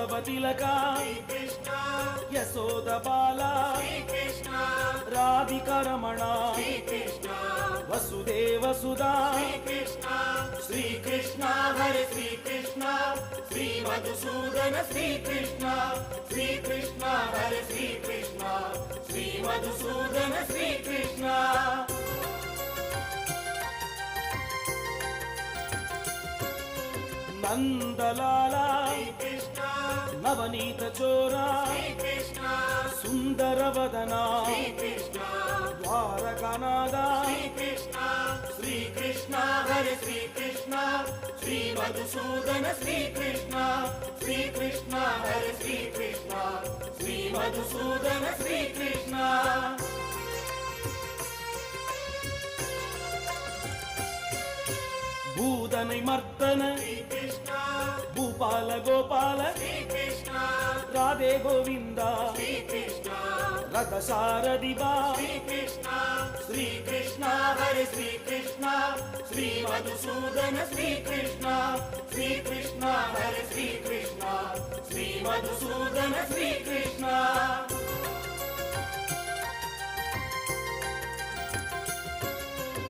केशवतिलक यशोद बाल राधिकरमण वसुदेव सुधा श्री कृष्ण हरे श्री कृष्ण श्री मधुसूदन श्री कृष्ण हरे श्री कृष्ण श्री मधुसूदन श्री कृष्ण नंदलाला नवनीत चोरा सुंदर वदना द्वारकानादा श्री कृष्ण हरे श्री कृष्ण श्री मधुसूदन श्री कृष्ण हरे श्री कृष्ण श्री मधुसूदन श्री कृष्ण भूदनै मर्दन भूपाल गोपाल राधे गोविंद रथ सारथि श्री कृष्ण हरे श्री कृष्ण श्री मधुसूदन श्री कृष्ण